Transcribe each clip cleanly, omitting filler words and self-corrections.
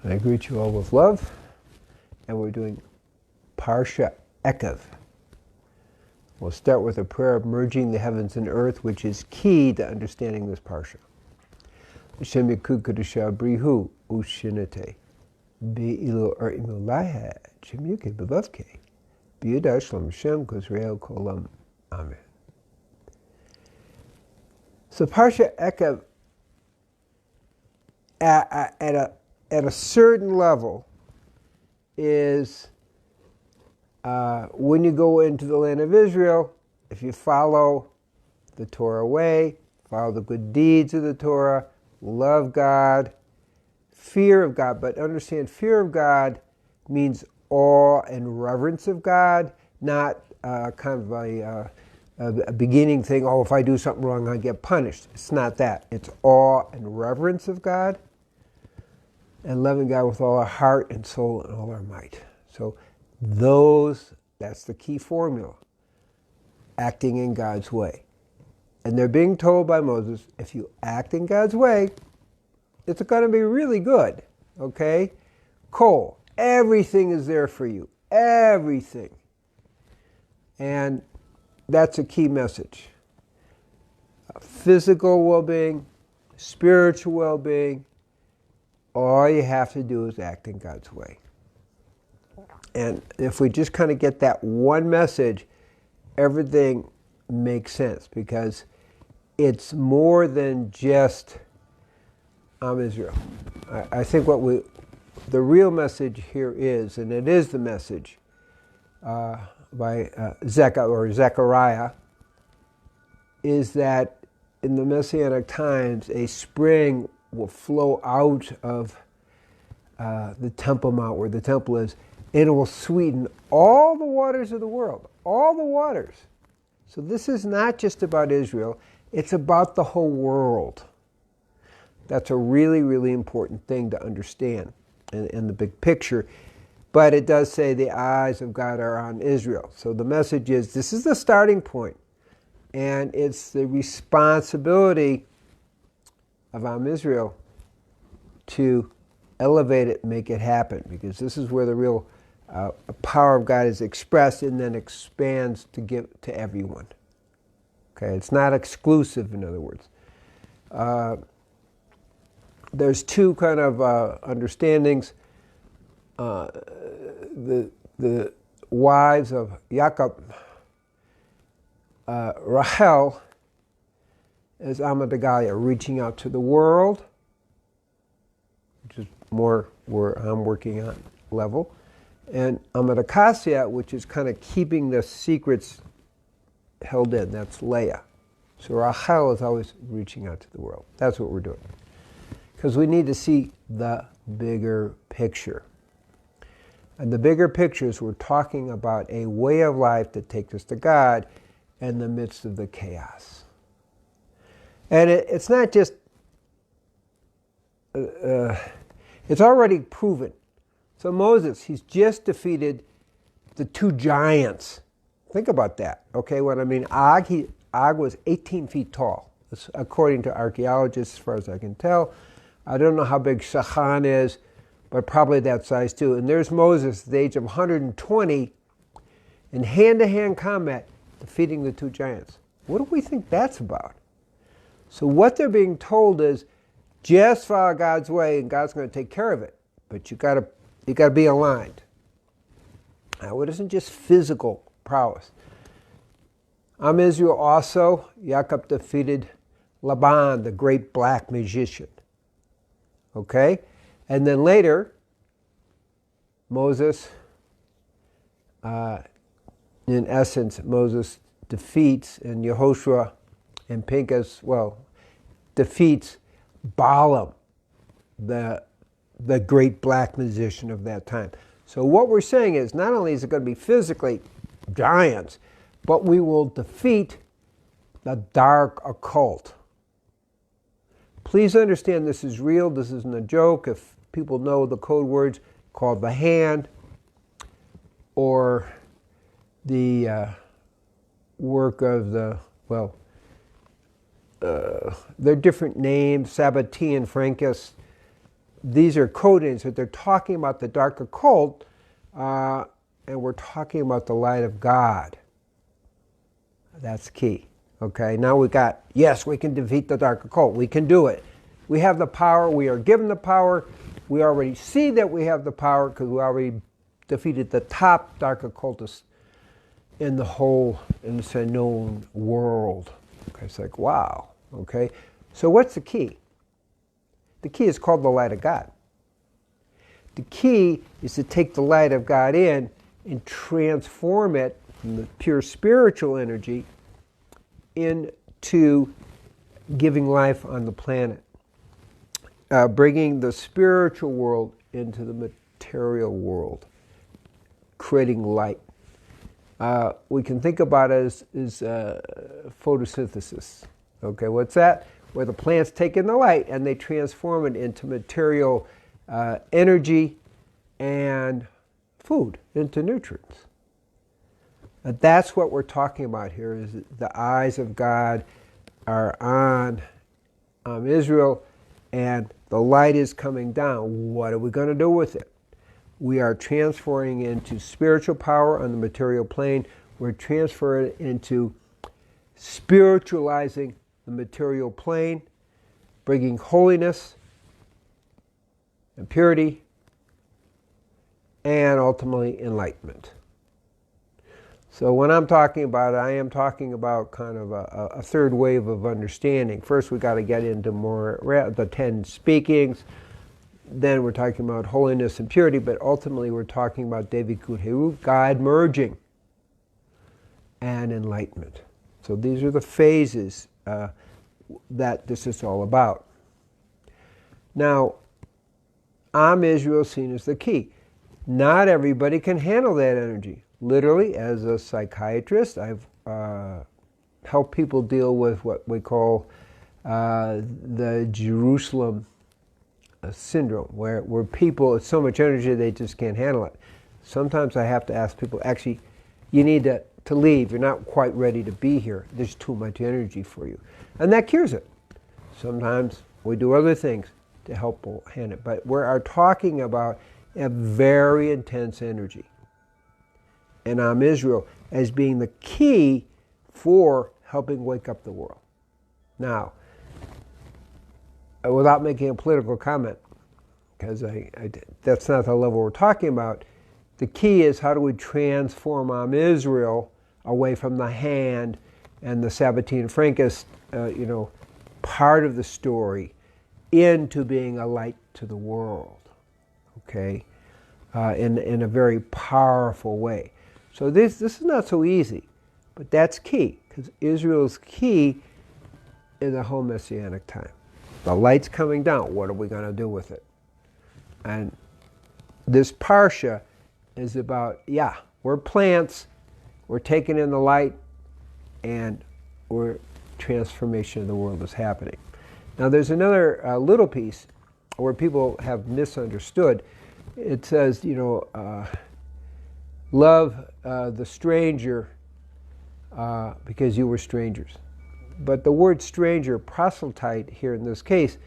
I greet you all with love, and we're doing Parsha Eikev. We'll start with a prayer of merging the heavens and earth, which is key to understanding this Parsha. Hashem Yikud Kadusha Brihu Ushinate Be'ilu Ar'imu Laha Hashem Yukei B'Vavke B'Yudah Shalom Hashem Kozreel Kolam Amen. So Parsha Eikev, at a certain level, is when you go into the land of Israel, if you follow the Torah way, follow the good deeds of the Torah, love God, fear of God, but understand fear of God means awe and reverence of God, not kind of a beginning thing, oh, if I do something wrong, I get punished. It's not that. It's awe and reverence of God and loving God with all our heart and soul and all our might. So that's the key formula, acting in God's way. And they're being told by Moses, if you act in God's way, it's going to be really good, okay? Kol, everything is there for you, everything. And that's a key message. Physical well-being, spiritual well-being, all you have to do is act in God's way. And if we just kind of get that one message, everything makes sense, because it's more than just Israel. I think the real message here is, and it is the message by Zechariah, is that in the Messianic times, a spring will flow out of the Temple Mount, where the temple is, and it will sweeten all the waters of the world, all the waters. So this is not just about Israel, it's about the whole world. That's a really, really important thing to understand in the big picture. But it does say the eyes of God are on Israel. So the message is, this is the starting point. And it's the responsibility of Israel to elevate it and make it happen, because this is where the real power of God is expressed and then expands to give to everyone. Okay, it's not exclusive, in other words. There's two kind of understandings. The wives of Jacob, Rachel, is Amadalia, reaching out to the world, which is more where I'm working on level, and Amadakasia, which is kind of keeping the secrets held in. That's Leah. So Rachel is always reaching out to the world. That's what we're doing, because we need to see the bigger picture. And the bigger picture is we're talking about a way of life that takes us to God in the midst of the chaos. And it's not just, it's already proven. So Moses, he's just defeated the two giants. Think about that, okay? What I mean, Og was 18 feet tall, according to archaeologists, as far as I can tell. I don't know how big Shachan is, but probably that size too. And there's Moses at the age of 120 in hand-to-hand combat, defeating the two giants. What do we think that's about? So what they're being told is, just follow God's way and God's going to take care of it. But you got to be aligned. Now, it isn't just physical prowess. Israel also, Jacob defeated Laban, the great black magician. Okay? And then later, Moses, in essence, Moses defeats, and Yehoshua and Pinchas, defeats Balaam, the great black magician of that time. So what we're saying is, not only is it going to be physically giants, but we will defeat the dark occult. Please understand, this is real, this isn't a joke. If people know the code words called the hand, or the work of the, they're different names, Sabbatean, Francus, these are codings that they're talking about the dark occult, and we're talking about the light of God. That's key. Okay, now we got, yes, we can defeat the dark occult. We can do it. We have the power. We are given the power. We already see that we have the power because we already defeated the top dark occultists in this unknown world. Okay, it's like, wow. Okay, so what's the key? The key is called the light of God. The key is to take the light of God in and transform it from the pure spiritual energy into giving life on the planet, bringing the spiritual world into the material world, creating light. We can think about it as photosynthesis. Okay, what's that? Where the plants take in the light and they transform it into material energy and food, into nutrients. That's what we're talking about here, is the eyes of God are on Israel, and the light is coming down. What are we going to do with it? We are transferring into spiritual power on the material plane. We're transferring into spiritualizing the material plane, bringing holiness and purity, and ultimately enlightenment. So when I'm talking about it, I am talking about kind of a third wave of understanding. First, we got to get into more the 10 speakings. Then we're talking about holiness and purity, but ultimately we're talking about Devikut Heru, God merging, and enlightenment. So these are the phases that this is all about. Now, Am Israel seen as the key. Not everybody can handle that energy. Literally, as a psychiatrist, I've helped people deal with what we call the Jerusalem syndrome, where people, it's so much energy they just can't handle it. Sometimes I have to ask people, actually, you need to leave. You're not quite ready to be here. There's too much energy for you. And that cures it. Sometimes we do other things to help people handle it. But we are talking about a very intense energy. And Am Israel as being the key for helping wake up the world. Now, without making a political comment, because that's not the level we're talking about, the key is how do we transform Am Israel away from the hand and the Sabbatean Frankist, part of the story into being a light to the world, okay, in a very powerful way. So this is not so easy, but that's key, because Israel's key in the whole Messianic time. The light's coming down. What are we going to do with it? And this Parsha is about, we're plants, we're taking in the light, and transformation of the world is happening. Now there's another little piece where people have misunderstood. It says, love the stranger because you were strangers. But the word stranger, proselyte here in this case,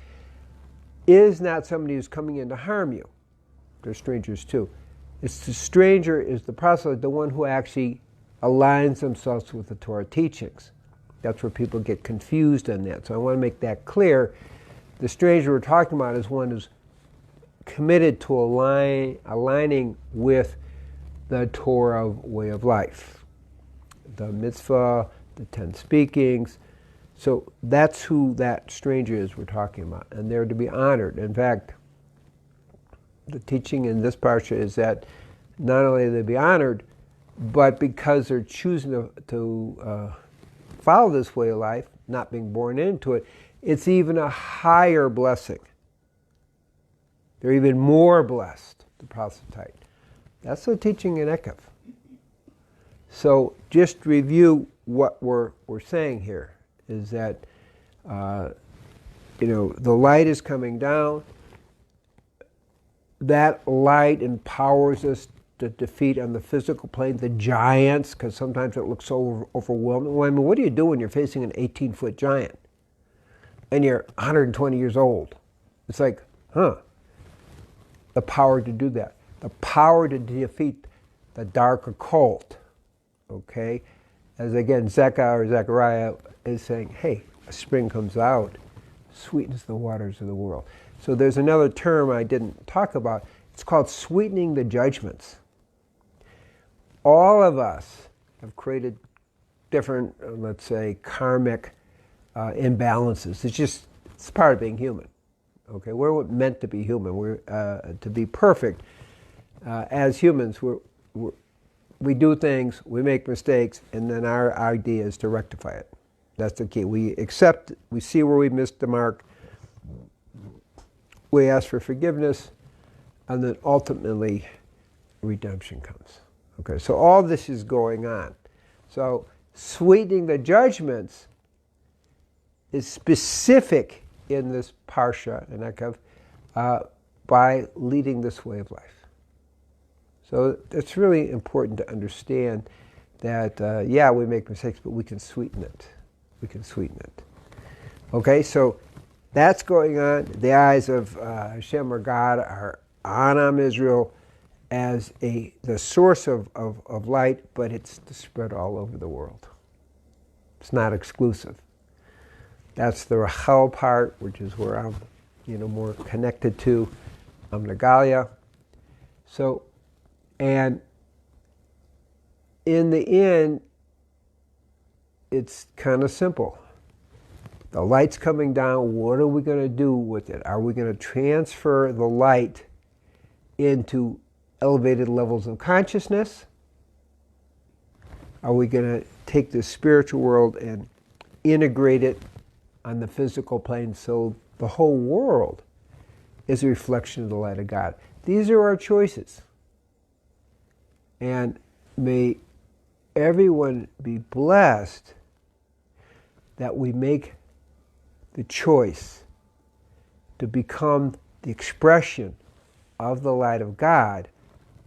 is not somebody who's coming in to harm you. They're strangers too. It's the stranger is the proselyte, the one who actually aligns themselves with the Torah teachings. That's where people get confused on that. So I want to make that clear. The stranger we're talking about is one who's committed to aligning with the Torah way of life. The mitzvah, the 10 speakings. So that's who that stranger is we're talking about. And they're to be honored. In fact, the teaching in this parsha is that not only are they to be honored, but because they're choosing to follow this way of life, not being born into it, it's even a higher blessing. They're even more blessed, the proselyte. That's the teaching in Eikev. So just review what we're saying here is that the light is coming down. That light empowers us to defeat on the physical plane the giants, because sometimes it looks so overwhelming. Well, I mean, what do you do when you're facing an 18-foot giant and you're 120 years old? It's like, the power to do that. The power to defeat the dark occult. Okay? As again, Zechariah is saying, hey, a spring comes out, sweetens the waters of the world. So there's another term I didn't talk about. It's called sweetening the judgments. All of us have created different, let's say, karmic imbalances. It's part of being human. Okay, we're meant to be human. We're to be perfect. As humans, we do things, we make mistakes, and then our idea is to rectify it. That's the key. We accept, we see where we missed the mark, we ask for forgiveness, and then ultimately redemption comes. Okay, so all this is going on. So sweetening the judgments is specific in this Parsha Eikev by leading this way of life. So it's really important to understand that, we make mistakes, but we can sweeten it. We can sweeten it. Okay, so that's going on. The eyes of Hashem or God are on Am Israel as the source of light, but it's to spread all over the world. It's not exclusive. That's the Rachel part, which is where I'm, more connected to. I'm Nagalia. So, and in the end, it's kind of simple. The light's coming down. What are we going to do with it? Are we going to transfer the light into elevated levels of consciousness? Are we going to take the spiritual world and integrate it on the physical plane so the whole world is a reflection of the light of God? These are our choices. And may everyone be blessed that we make the choice to become the expression of the light of God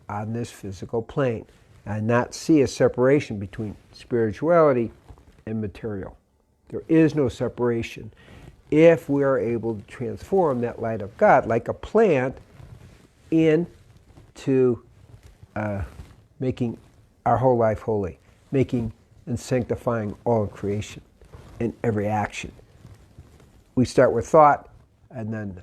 on this physical plane and not see a separation between spirituality and material. There is no separation if we are able to transform that light of God, like a plant, into making our whole life holy, making and sanctifying all of creation in every action. We start with thought, and then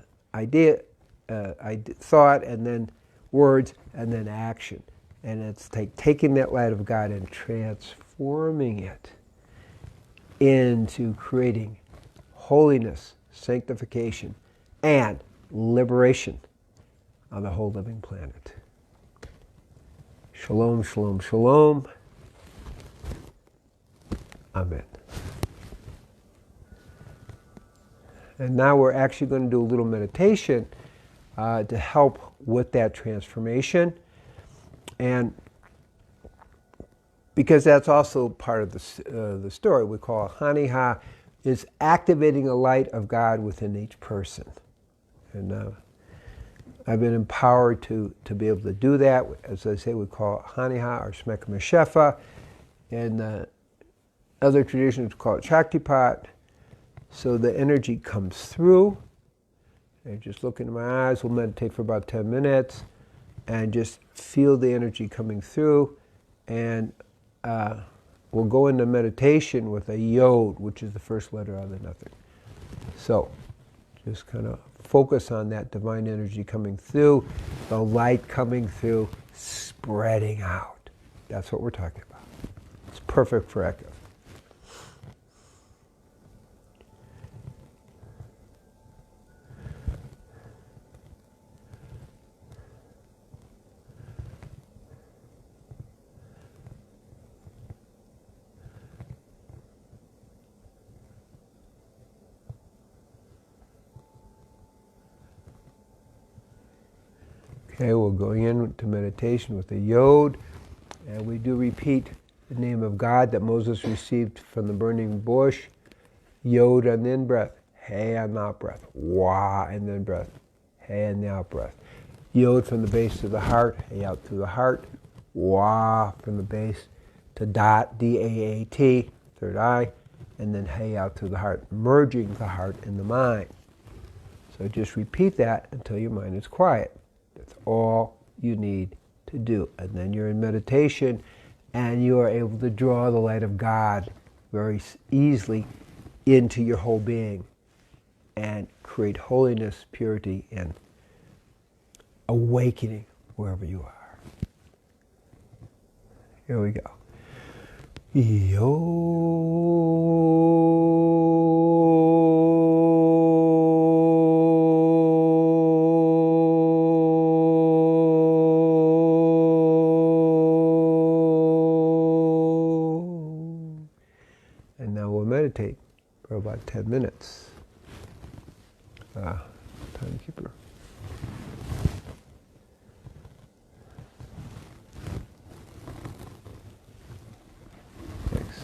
thought, and then words, and then action. And it's taking that light of God and transforming it into creating holiness, sanctification, and liberation on the whole living planet. Shalom, shalom, shalom. Amen. And now we're actually going to do a little meditation to help with that transformation. And because that's also part of the story, we call Haniha, is activating the light of God within each person. And I've been empowered to be able to do that. As I say, we call it Haniha or Shmek Meshefa. In other traditions, we call it Shaktipat. So the energy comes through. And just look into my eyes. We'll meditate for about 10 minutes and just feel the energy coming through. And we'll go into meditation with a yod, which is the first letter out of the nothing. So just kind of focus on that divine energy coming through, the light coming through, spreading out. That's what we're talking about. It's perfect for Eikev. Okay, we're going into meditation with the yod, and we do repeat the name of God that Moses received from the burning bush. Yod on the in-breath, Hey on the out-breath, Wah and then breath, Hey on the out-breath. Yod from the base to the heart, Hey out through the heart, Wah from the base to Dot, D-A-A-T, third eye, and then Hey out through the heart, merging the heart and the mind. So just repeat that until your mind is quiet. That's all you need to do. And then you're in meditation and you are able to draw the light of God very easily into your whole being and create holiness, purity, and awakening wherever you are. Here we go. And now we'll meditate for about 10 minutes. Timekeeper. Thanks.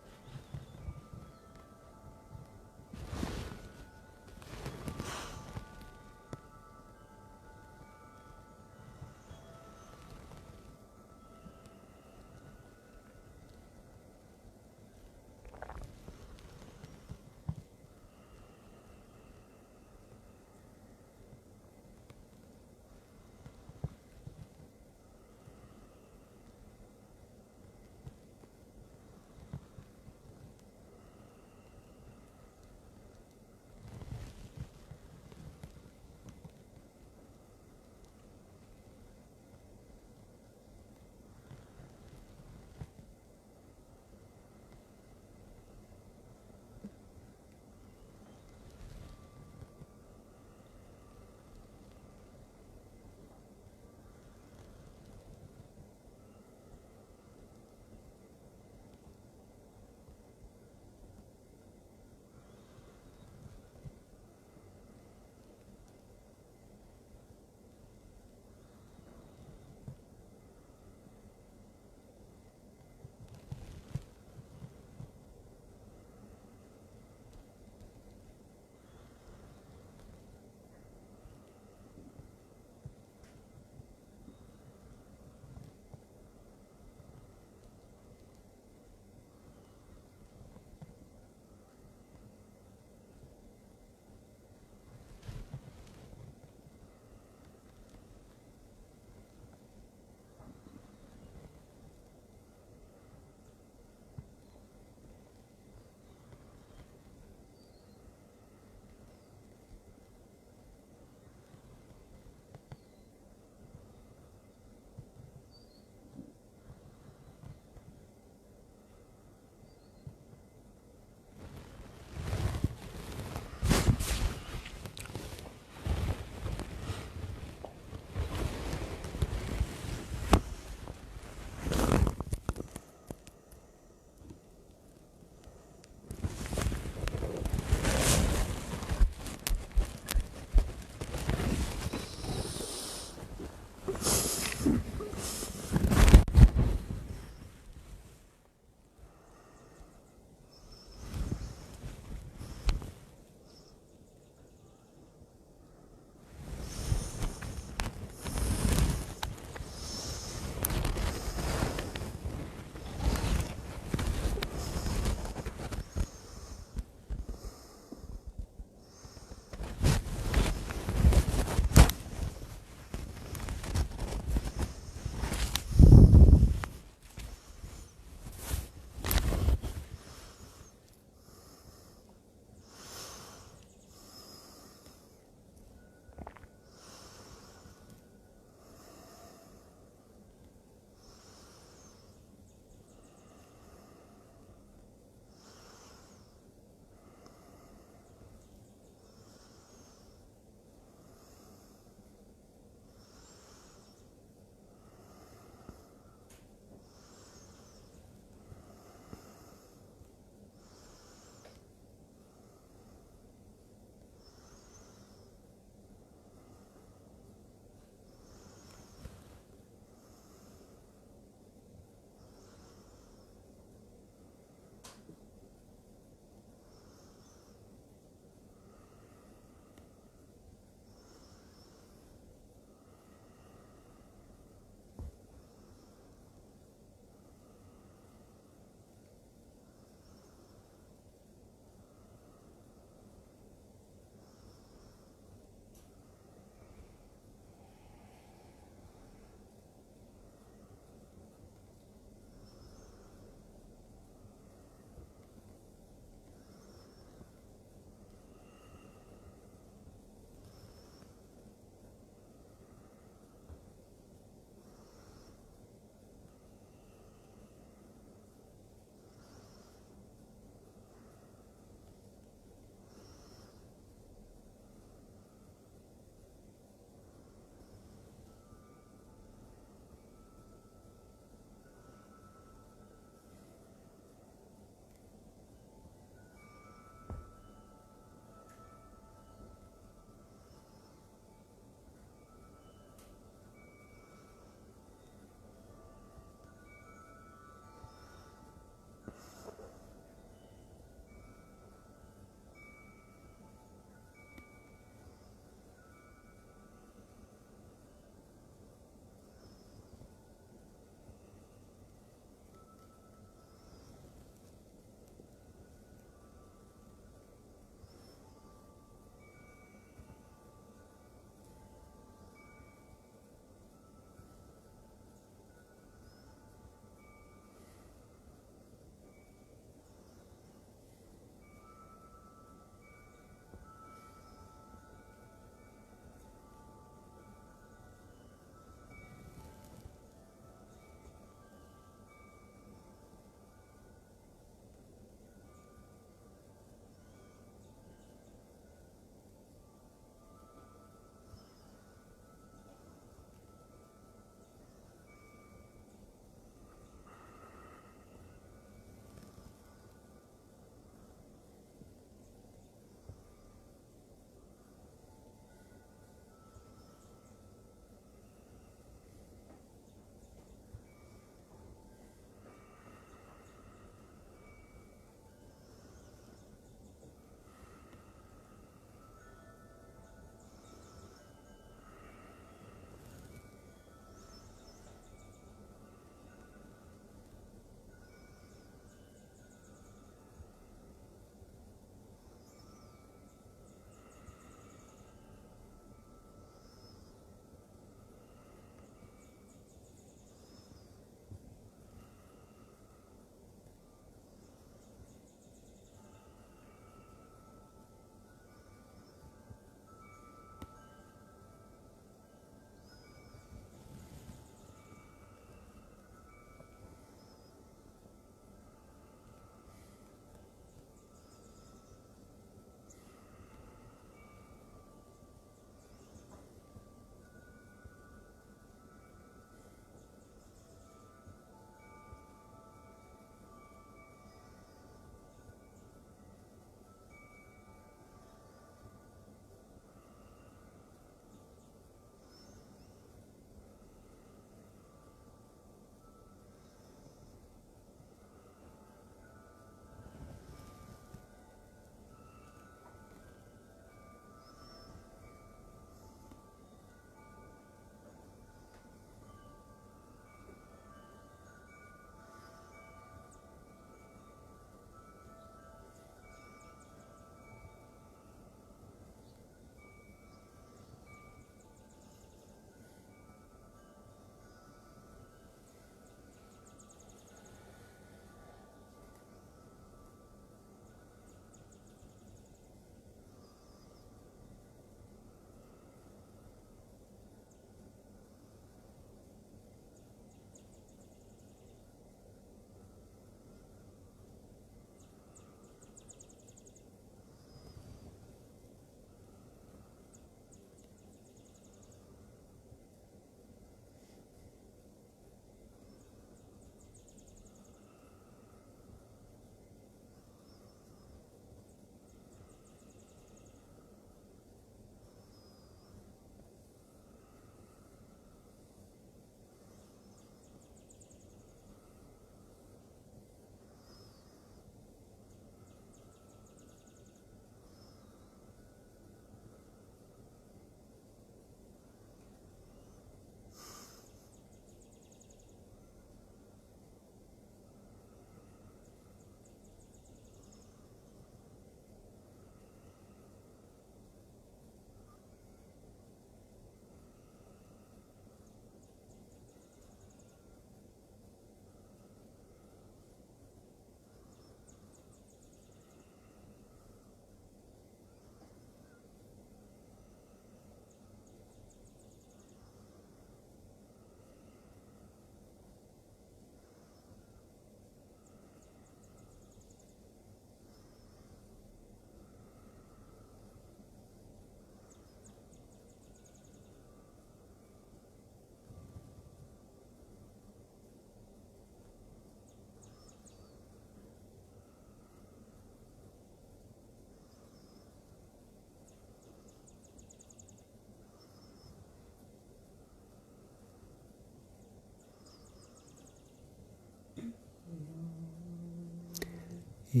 As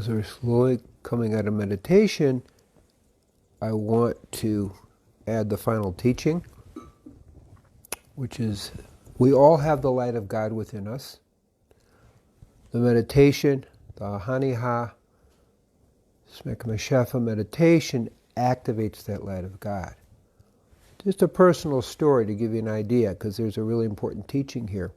we're slowly coming out of meditation, I want to add the final teaching, which is we all have the light of God within us. The meditation, the Haniha Smekmashefa meditation activates that light of God. Just a personal story to give you an idea, because there's a really important teaching here.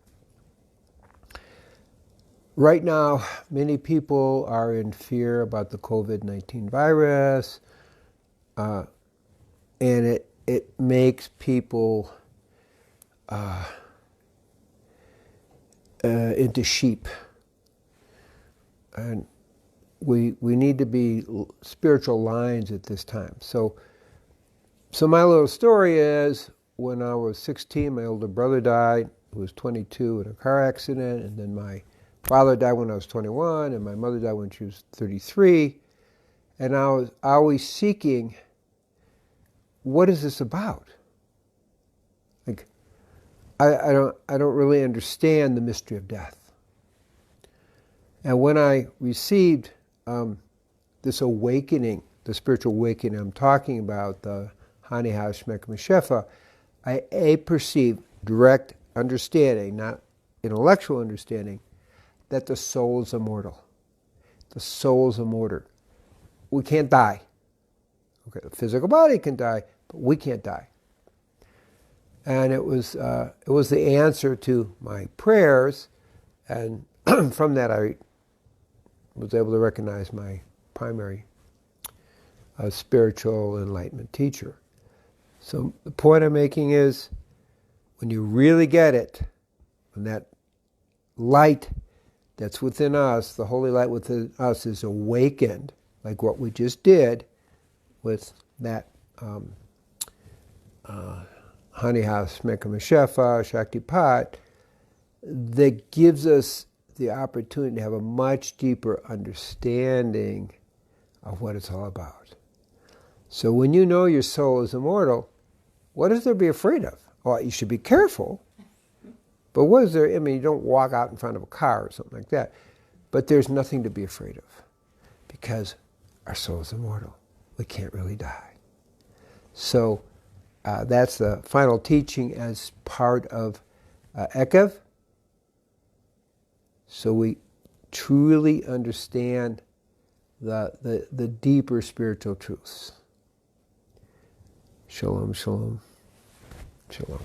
Right now, many people are in fear about the COVID-19 virus, and it makes people into sheep. And we need to be spiritual lions at this time. So my little story is, when I was 16, my older brother died, who was 22, in a car accident, and then my father died when I was 21, and my mother died when she was 33, and I was always seeking, what is this about? Like, I don't really understand the mystery of death. And when I received this awakening, the spiritual awakening I'm talking about, the Haniha Shmekmashefa, I perceived direct understanding, not intellectual understanding, that the soul is immortal. The soul is immortal. We can't die. Okay, the physical body can die, but we can't die. And it was the answer to my prayers, and from that I was able to recognize my primary spiritual enlightenment teacher. So the point I'm making is, when you really get it, when that light that's within us, the holy light within us, is awakened, like what we just did with that Haniha Smekmashefa, Shaktipat, that gives us the opportunity to have a much deeper understanding of what it's all about. So when you know your soul is immortal, what is there to be afraid of? Well, you should be careful. But what is there? I mean, you don't walk out in front of a car or something like that. But there's nothing to be afraid of, because our soul is immortal. We can't really die. So that's the final teaching as part of Eikev. So we truly understand the deeper spiritual truths. Shalom, shalom, shalom.